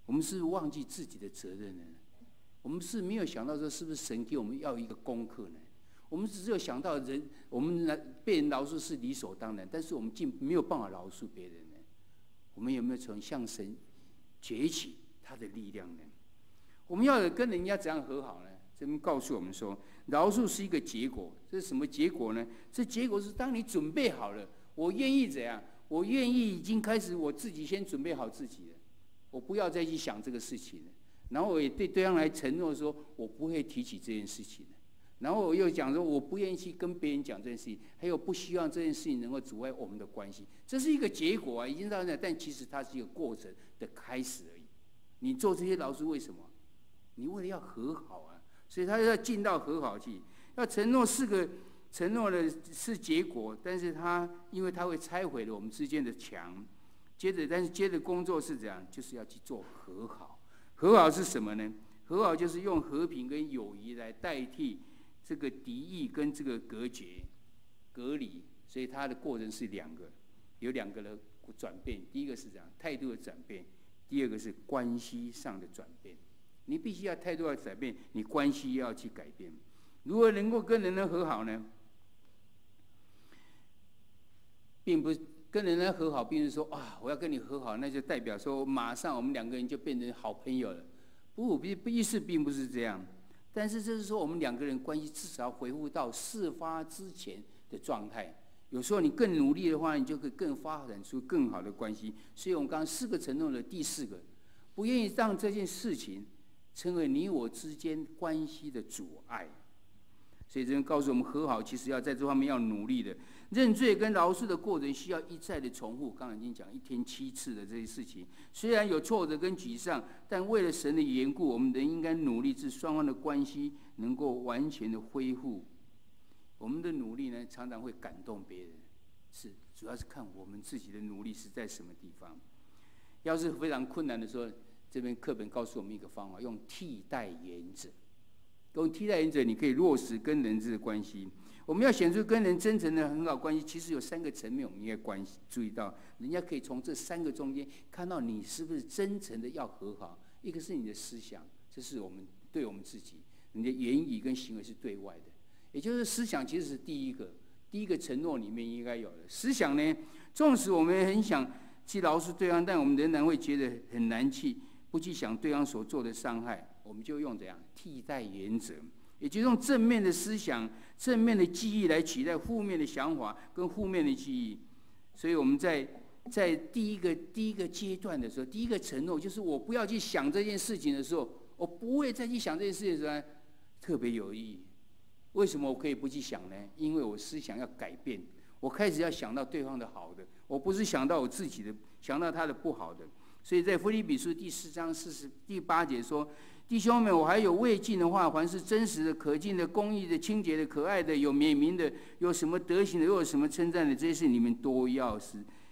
我们是忘记自己的责任了呢？我们是没有想到说，是不是神给我们要一个功课呢？我们只有想到人，我们被人饶恕是理所当然，但是我们竟没有办法饶恕别人呢？我们有没有从向神崛起他的力量呢？我们要跟人家怎样和好呢？这边告诉我们说，饶恕是一个结果。这是什么结果呢？这结果是当你准备好了，我愿意怎样？我愿意已经开始，我自己先准备好自己了，我不要再去想这个事情了。然后我也对对方来承诺说，我不会提起这件事情了。然后我又讲说，我不愿意去跟别人讲这件事情，还有不希望这件事情能够阻碍我们的关系。这是一个结果啊，已经到那，但其实它是一个过程的开始而已。你做这些饶恕为什么？你为了要和好啊，所以他要进到和好期，要承诺4个承诺的是结果，但是因为他会拆毁了我们之间的墙，但是接着工作是怎样？就是要去做和好。和好是什么呢？和好就是用和平跟友谊来代替这个敌意跟这个隔绝、隔离，所以它的过程是有2个的转变。第一个是这样态度的转变，第二个是关系上的转变。你必须要态度要改变，你关系要去改变。如何能够跟人和好呢？并不是跟人和好，并不是说啊，我要跟你和好，那就代表说马上我们2个人就变成好朋友了。意思并不是这样。但是这是说，我们2个人关系至少要恢复到事发之前的状态。有时候你更努力的话，你就可以更发展出更好的关系。所以我们刚刚4个承诺的第4个，不愿意让这件事情成为你我之间关系的阻碍。所以这边告诉我们，和好其实要在这方面要努力的。认罪跟饶恕的过程需要一再的重复。刚才已经讲1天7次的这些事情，虽然有挫折跟沮丧，但为了神的缘故，我们人应该努力，使双方的关系能够完全的恢复。我们的努力呢，常常会感动别人，主要是看我们自己的努力是在什么地方。要是非常困难的时候，这边课本告诉我们一个方法，用替代原则。用替代原则，你可以落实跟人之的关系。我们要显出跟人真诚的很好关系，其实有3个层面，我们应该注意到，人家可以从这3个中间看到你是不是真诚的要和好。一个是你的思想，这是我们对我们自己；你的言语跟行为是对外的，也就是思想其实是第一个承诺里面应该有的。思想呢，纵使我们很想去饶恕对方，但我们仍然会觉得很难去不去想对方所做的伤害。我们就用怎样替代原则，也就是用正面的思想、正面的记忆来取代负面的想法跟负面的记忆。所以我们在第一个阶段的时候，第一个承诺就是我不要去想这件事情的时候，我不会再去想这件事情的时候，特别有意义。为什么我可以不去想呢？因为我思想要改变，我开始要想到对方的好的，我不是想到我自己的，想到他的不好的。所以在腓立比书第4章第8节说，弟兄们，我还有未尽的话，凡是真实的、可敬的、公义的、清洁的、可爱的、有美名的，有什么德行的，又有什么称赞的，这些事你们都要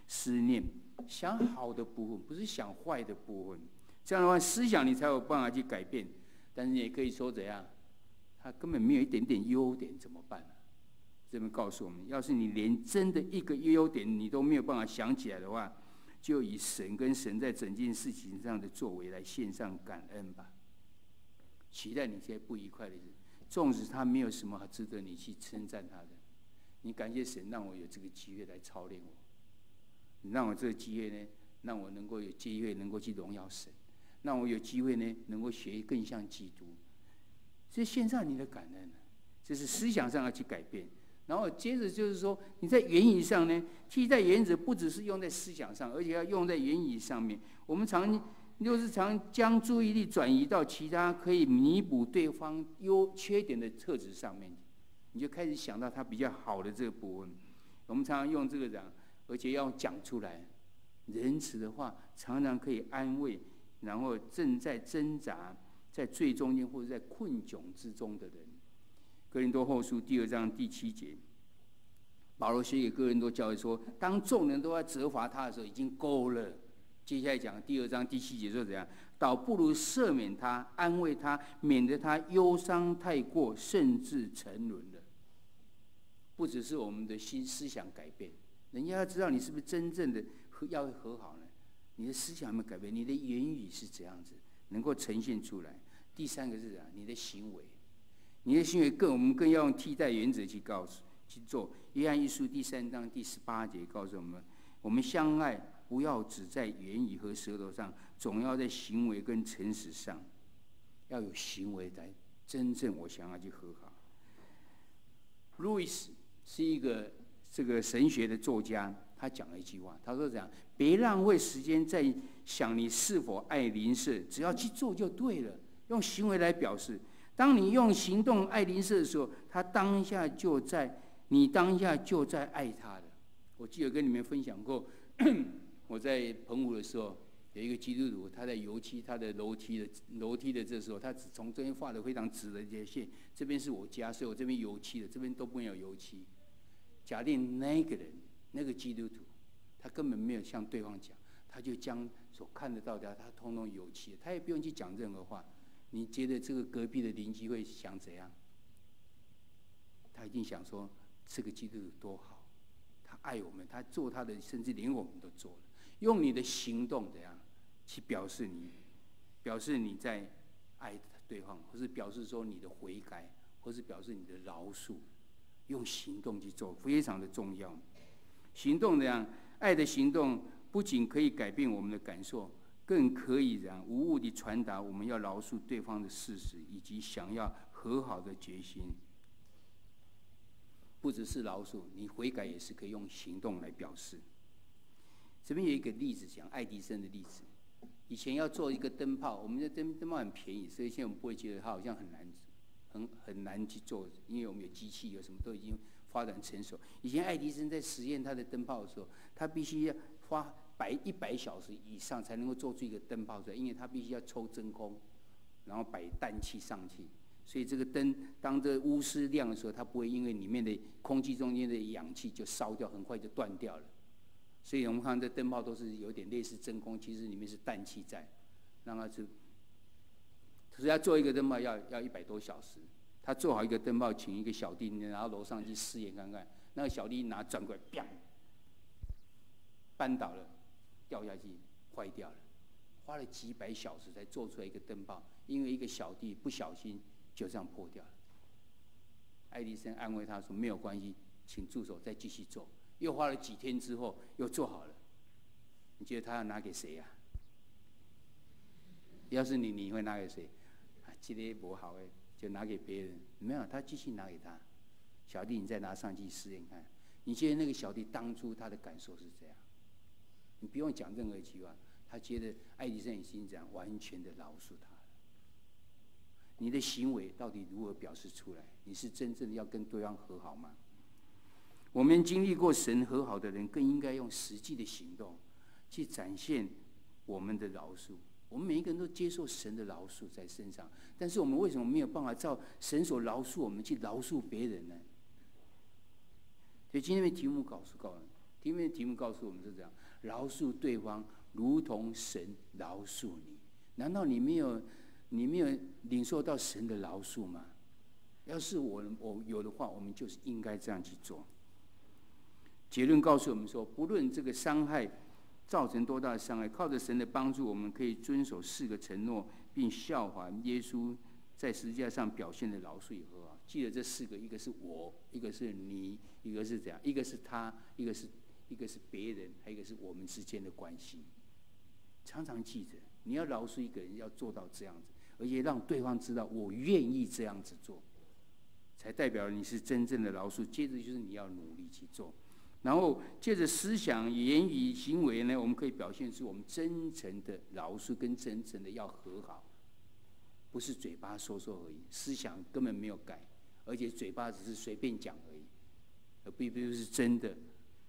思念。想好的部分，不是想坏的部分。这样的话，思想你才有办法去改变。但是你也可以说怎样，他根本没有一点点优点，怎么办呢？这边告诉我们，要是你连真的一个优点你都没有办法想起来的话，就以神跟神在整件事情上的作为来献上感恩吧。期待你些不愉快的事，纵使他没有什么值得你去称赞他的，你感谢神让我有这个机会来操练我，你让我这个机会呢，让我能够有机会能够去荣耀神，让我有机会呢能够学更像基督。这献上你的感恩，这是思想上要去改变。然后接着就是说，你在言语上呢，替代原则不只是用在思想上，而且要用在言语上面。我们常将注意力转移到其他可以弥补对方缺点的特质上面，你就开始想到他比较好的这个部分。我们常常用这个讲，而且要讲出来。仁慈的话常常可以安慰，然后正在挣扎、在最中间或者在困窘之中的人。哥林多后书第2章第7节，保罗写给哥林多教会说，当众人都在责罚他的时候，已经够了。接下来讲第2章第7节说怎样？倒不如赦免他，安慰他，免得他忧伤太过，甚至沉沦了。不只是我们的思想改变，人家要知道你是不是真正的要和好呢？你的思想有没有改变？你的言语是怎样子能够呈现出来？第三个是什么？你的行为，你的行为我们更要用替代原则去做。约翰一书第3章第18节告诉我们：我们相爱，不要只在言语和舌头上，总要在行为跟诚实上，要有行为来真正我想要去和好。路易斯是一个这个神学的作家，他讲了一句话，他说这样：别浪费时间在想你是否爱邻舍，只要去做就对了，用行为来表示。当你用行动爱邻舍的时候，你当下就在爱他了。我记得跟你们分享过，我在澎湖的时候，有一个基督徒，他在油漆他的楼梯的这时候，他只从这边画的非常直的一条线，这边是我家，所以我这边油漆的，这边都不能有油漆。假定那个人，那个基督徒，他根本没有向对方讲，他就将所看得到的，他通通油漆，他也不用去讲任何话。你觉得这个隔壁的邻居会想怎样？他一定想说，这个基督徒多好，他爱我们，他做他的，甚至连我们都做了。用你的行动怎样去表示你在爱对方，或是表示说你的悔改，或是表示你的饶恕，用行动去做，非常的重要。行动这样，爱的行动不仅可以改变我们的感受，更可以无误地传达我们要饶恕对方的事实，以及想要和好的决心。不只是饶恕，你悔改也是可以用行动来表示。这边有一个例子，讲爱迪生的例子。以前要做一个灯泡，我们的灯泡很便宜，所以现在我们不会觉得它好像很难去做，因为我们有机器，有什么都已经发展成熟。以前爱迪生在实验他的灯泡的时候，他必须要花100小时以上才能够做出一个灯泡出来，因为他必须要抽真空，然后摆氮气上去。所以这个灯当这钨丝亮的时候，它不会因为里面的空气中间的氧气就烧掉，很快就断掉了。所以我们看这灯泡都是有点类似真空，其实里面是氮气在，让它可是要做一个灯泡要100多小时。他做好一个灯泡，请一个小弟拿到楼上去试验看看。那个小弟拿转过来，砰，扳倒了，掉下去，坏掉了。花了几百小时才做出来一个灯泡，因为一个小弟不小心就这样破掉了。爱迪生安慰他说：“没有关系，请助手再继续做。”又花了几天之后，又做好了。你觉得他要拿给谁呀？要是你会拿给谁？这个不好哎，就拿给别人。没有，他继续拿给他。小弟，你再拿上去试验看。你觉得那个小弟当初他的感受是这样？你不用讲任何一句话，他觉得爱迪生已经这样完全的饶恕他了。你的行为到底如何表示出来？你是真正的要跟对方和好吗？我们经历过神和好的人，更应该用实际的行动去展现我们的饶恕。我们每一个人都接受神的饶恕在身上，但是我们为什么没有办法照神所饶恕我们去饶恕别人呢？所以今天的题目告诉我们是这样：饶恕对方，如同神饶恕你。难道你没有领受到神的饶恕吗？要是我有的话，我们就是应该这样去做。结论告诉我们说，不论这个伤害造成多大的伤害，靠着神的帮助，我们可以遵守4个承诺，并效法耶稣在十字架上表现的饶恕与和好。记得这4个，一个是我，一个是你，一个是怎样，一个是他，一个是别人，还有一个是我们之间的关系。常常记着，你要饶恕一个人，要做到这样子，而且让对方知道我愿意这样子做，才代表你是真正的饶恕。接着就是你要努力去做。然后借着思想、言语、行为呢，我们可以表现出我们真诚的饶恕跟真诚的要和好，不是嘴巴说说而已，思想根本没有改，而且嘴巴只是随便讲而已，而并不是真的。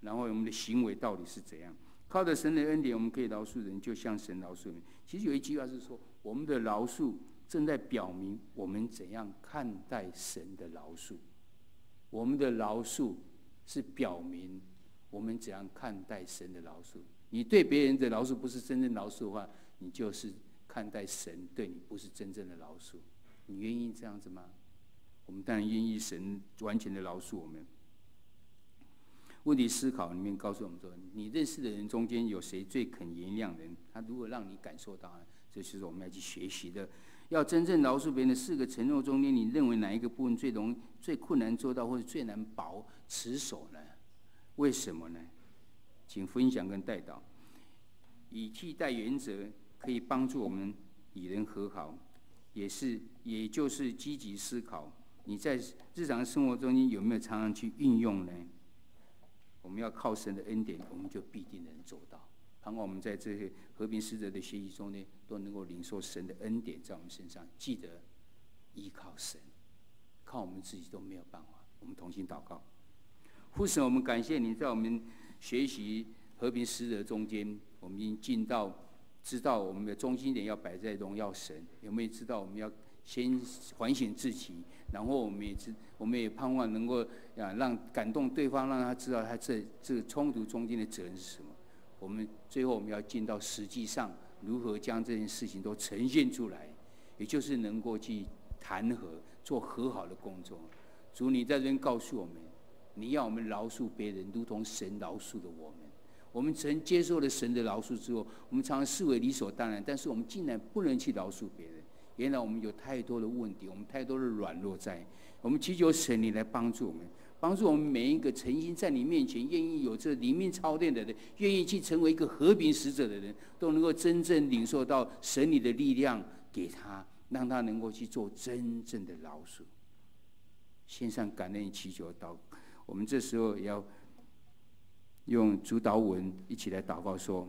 然后我们的行为到底是怎样？靠着神的恩典，我们可以饶恕人，就像神饶恕人。其实有一句话是说，我们的饶恕正在表明我们怎样看待神的饶恕。我们的饶恕是表明我们怎样看待神的饶恕。你对别人的饶恕不是真正饶恕的话，你就是看待神对你不是真正的饶恕。你愿意这样子吗？我们当然愿意神完全的饶恕我们。问题思考里面告诉我们说，你认识的人中间有谁最肯原谅人？他如果让你感受到，这就是我们要去学习的。要真正饶恕别人的4个承诺中间，你认为哪一个部分最困难做到，或者最难持守呢？为什么呢？请分享跟代祷。以替代原则可以帮助我们与人和好，也就是积极思考。你在日常生活中间有没有常常去运用呢？我们要靠神的恩典，我们就必定能做到。盼望我们在这些和平使者的学习中呢，都能够领受神的恩典在我们身上。记得依靠神，靠我们自己都没有办法。我们同心祷告。父神，我们感谢你，在我们学习和平使者中间，我们已经知道我们的中心点要摆在荣耀神。有没有知道我们要先反省自己，然后我们也盼望能够让感动对方，让他知道他这个冲突中间的责任是什么。最后我们要进到实际上如何将这件事情都呈现出来，也就是能够去谈和做和好的工作。主，你在这边告诉我们，你要我们饶恕别人，如同神饶恕了我们。我们曾接受了神的饶恕之后，我们常常视为理所当然，但是我们竟然不能去饶恕别人。原来我们有太多的问题，我们太多的软弱在。我们祈求神你来帮助我们，帮助我们每一个诚心在你面前愿意有这灵命操练的人，愿意去成为一个和平使者的人，都能够真正领受到神你的力量给他，让他能够去做真正的饶恕。献上感恩祈求祷告。我们这时候也要用主祷文一起来祷告说：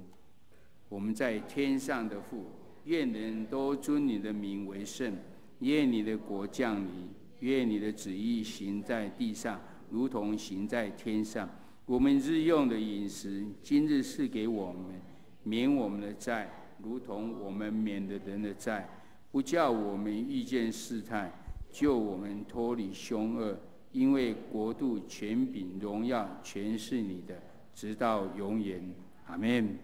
我们在天上的父，愿人都尊你的名为圣，愿你的国降临，愿你的旨意行在地上，如同行在天上。我们日用的饮食，今日赐给我们，免我们的债，如同我们免了人的债，不叫我们遇见试探，救我们脱离凶恶。因为国度、权柄、荣耀，全是你的，直到永远。阿们。